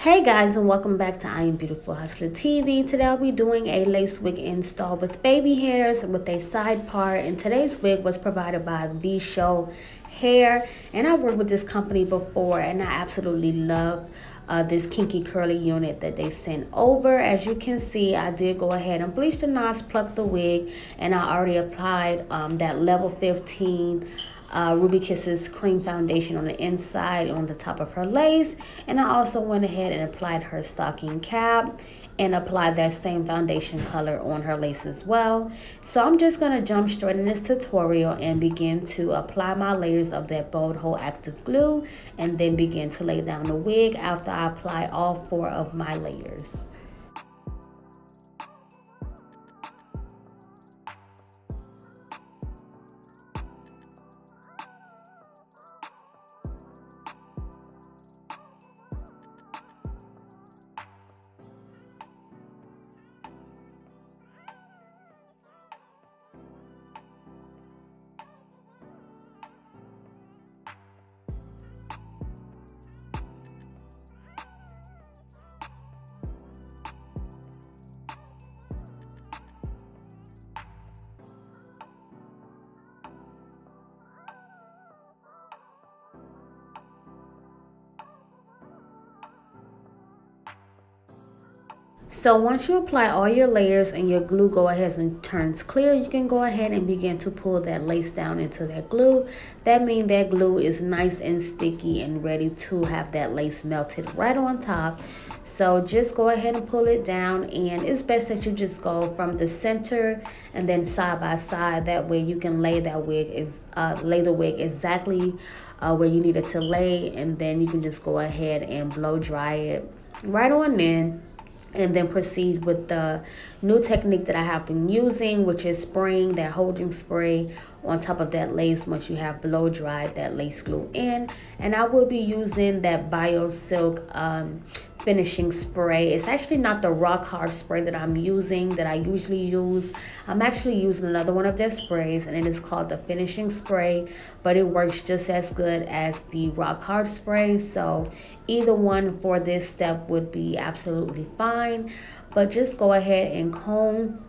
Hey guys, and welcome back to I Am Beautiful Hustler TV. Today I'll be doing a lace wig install with baby hairs with a side part, and today's wig was provided by VSHOW Hair, and I've worked with this company before and I absolutely love this kinky curly unit that they sent over. As you can see, I did go ahead and bleach the knots, pluck the wig, and I already applied that level 15 Ruby Kisses cream foundation on the inside on the top of her lace. And I also went ahead and applied her stocking cap and applied that same foundation color on her lace as well. So I'm just going to jump straight in this tutorial and begin to apply my layers of that Bold Hold active glue and then begin to lay down the wig after I apply all 4 of my layers. So once you apply all your layers and your glue go ahead and turns clear, you can go ahead and begin to pull that lace down into that glue. That means that glue is nice and sticky and ready to have that lace melted right on top. So just go ahead and pull it down, and it's best that you just go from the center and then side by side. That way you can lay that wig lay the wig exactly where you need it to lay, and then you can just go ahead and blow dry it right on in. And then proceed with the new technique that I have been using, which is spraying that holding spray on top of that lace once you have blow dried that lace glue in. And I will be using that Bio Silk finishing spray. It's actually not the rock hard spray that I'm using, that I usually use. I'm actually using another one of their sprays, and it is called the finishing spray, but it works just as good as the rock hard spray. So either one for this step would be absolutely fine. But just go ahead and comb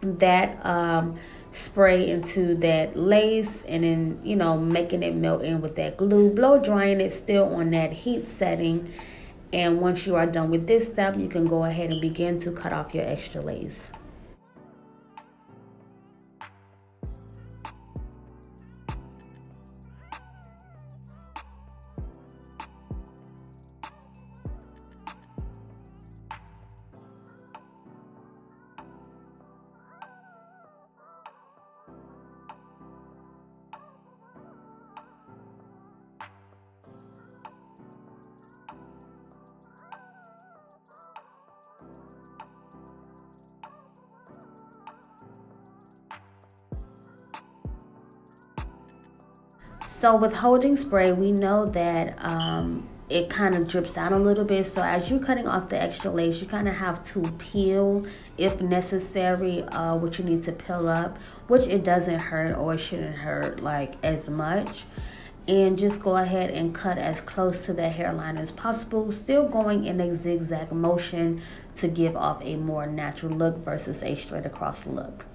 that spray into that lace, and then making it melt in with that glue, blow drying it still on that heat setting. And once you are done with this step, you can go ahead and begin to cut off your extra lace. So with holding spray, we know that it kind of drips down a little bit. So as you're cutting off the extra lace, you kind of have to peel, if necessary, what you need to peel up, which it doesn't hurt, or it shouldn't hurt like as much. And just go ahead and cut as close to the hairline as possible, still going in a zigzag motion to give off a more natural look versus a straight across look.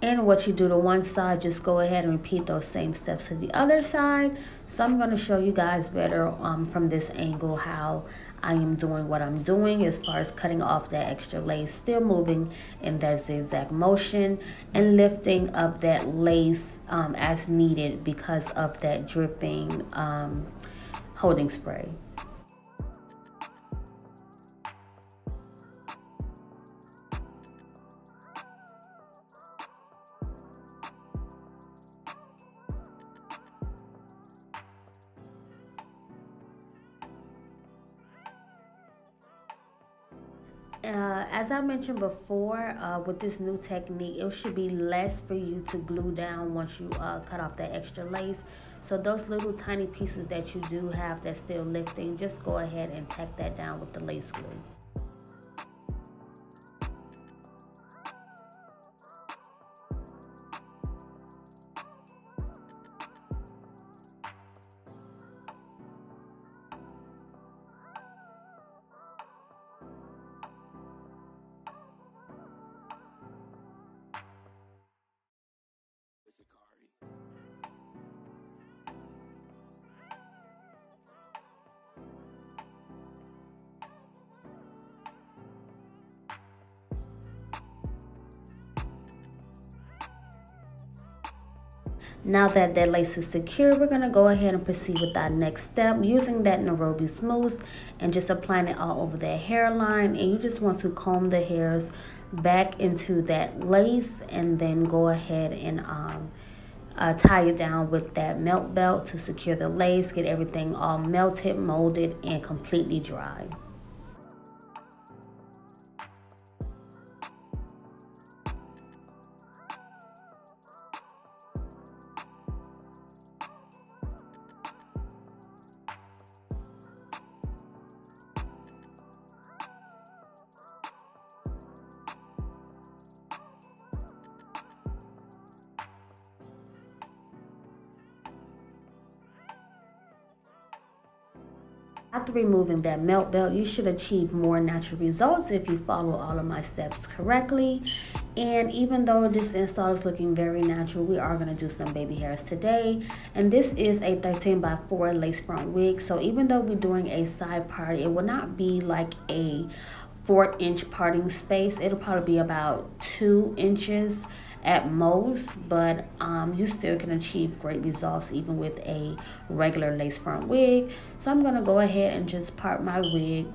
And what you do to one side, just go ahead and repeat those same steps to the other side. So I'm going to show you guys better from this angle how I am doing what I'm doing as far as cutting off that extra lace, still moving in that zigzag motion and lifting up that lace as needed because of that dripping holding spray. As I mentioned before, with this new technique, it should be less for you to glue down once you cut off that extra lace. So those little tiny pieces that you do have that's still lifting, just go ahead and tack that down with the lace glue. Now that that lace is secure, we're going to go ahead and proceed with our next step using that Nairobi Smooth and just applying it all over that hairline. And you just want to comb the hairs back into that lace and then go ahead and tie it down with that melt belt to secure the lace, get everything all melted, molded, and completely dry. After removing that melt belt, you should achieve more natural results if you follow all of my steps correctly. And even though this install is looking very natural, we are going to do some baby hairs today. And this is a 13x4 lace front wig. So even though we're doing a side part, it will not be like a 4-inch parting space. It'll probably be about 2 inches at most, but you still can achieve great results even with a regular lace front wig. So I'm going to go ahead and just part my wig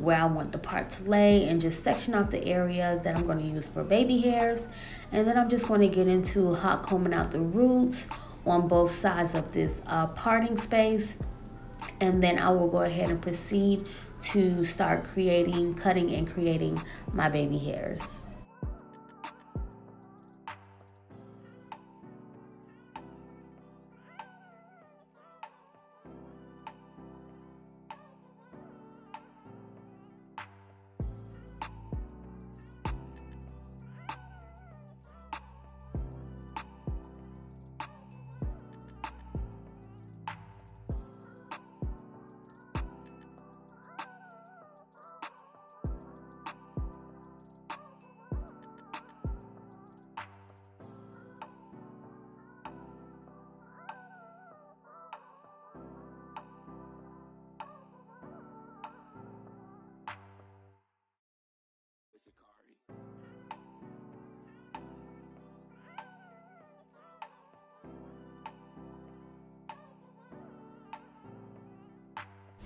where I want the part to lay and just section off the area that I'm going to use for baby hairs. And then I'm just going to get into hot combing out the roots on both sides of this parting space. And then I will go ahead and proceed to start cutting and creating my baby hairs.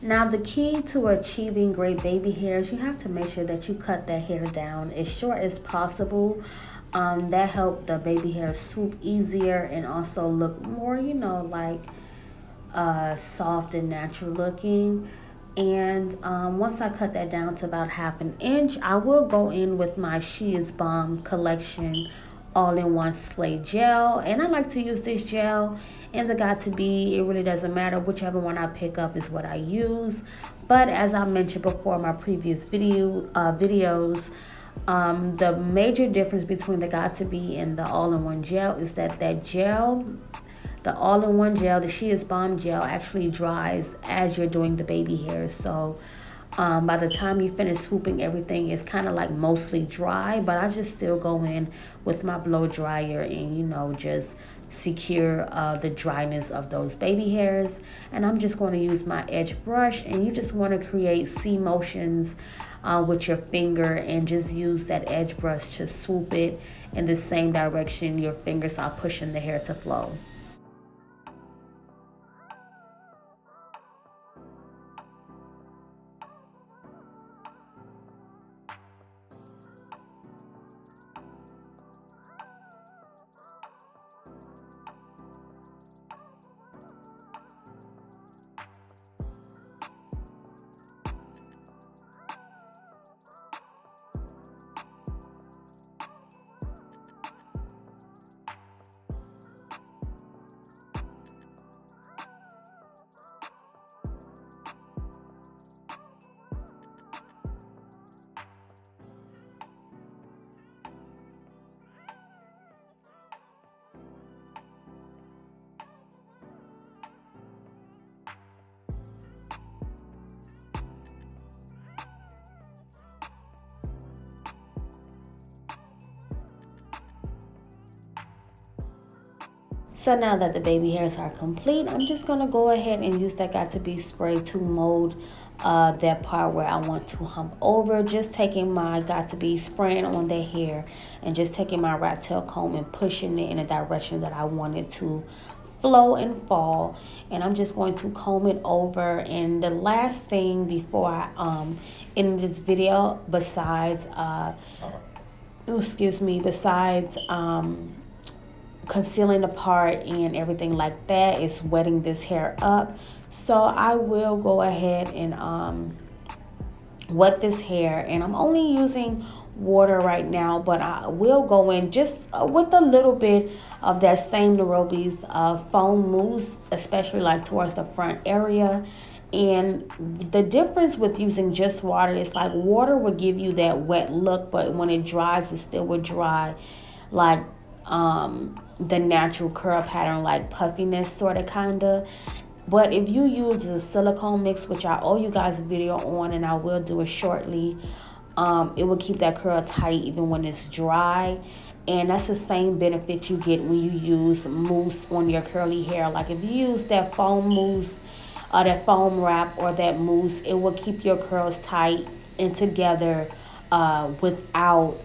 Now the key to achieving great baby hairs, you have to make sure that you cut that hair down as short as possible. That helps the baby hair swoop easier and also look more, like soft and natural looking. And once I cut that down to about 1/2 inch, I will go in with my She Is Bomb collection all-in-one slay gel, and I like to use this gel in the got to be. It really doesn't matter, whichever one I pick up is what I use. But as I mentioned before in my previous videos, the major difference between the got to be and the all-in-one gel is that gel, the all-in-one gel, the She Is Bomb gel, actually dries as you're doing the baby hairs. So by the time you finish swooping everything, it's kind of like mostly dry, but I just still go in with my blow dryer and just secure the dryness of those baby hairs. And I'm just going to use my edge brush, and you just want to create C motions with your finger and just use that edge brush to swoop it in the same direction your fingers are pushing the hair to flow. So now that the baby hairs are complete, I'm just going to go ahead and use that Got To Be spray to mold that part where I want to hump over. Just taking my Got To Be, spraying on the hair, and just taking my rat tail comb and pushing it in a direction that I want it to flow and fall. And I'm just going to comb it over. And the last thing before I end this video, besides concealing the part and everything like that, is wetting this hair up. So I will go ahead and wet this hair, and I'm only using water right now, but I will go in just with a little bit of that same Nairobi's foam mousse, especially like towards the front area. And the difference with using just water is like water will give you that wet look, but when it dries, it still will dry like the natural curl pattern, like puffiness sort of kind of. But if you use the silicone mix, which I owe you guys a video on and I will do it shortly, it will keep that curl tight even when it's dry. And that's the same benefit you get when you use mousse on your curly hair. Like if you use that foam mousse or that foam wrap or that mousse, it will keep your curls tight and together without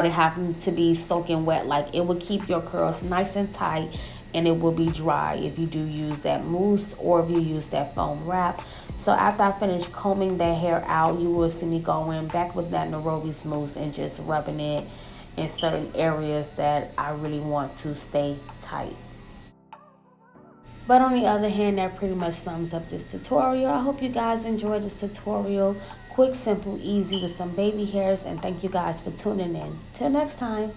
it having to be soaking wet. Like it will keep your curls nice and tight, and it will be dry if you do use that mousse or if you use that foam wrap. So after I finish combing that hair out, you will see me going back with that Nairobi's mousse and just rubbing it in certain areas that I really want to stay tight. But on the other hand, that pretty much sums up this tutorial. I hope you guys enjoyed this tutorial. Quick, simple, easy with some baby hairs. And thank you guys for tuning in. Till next time.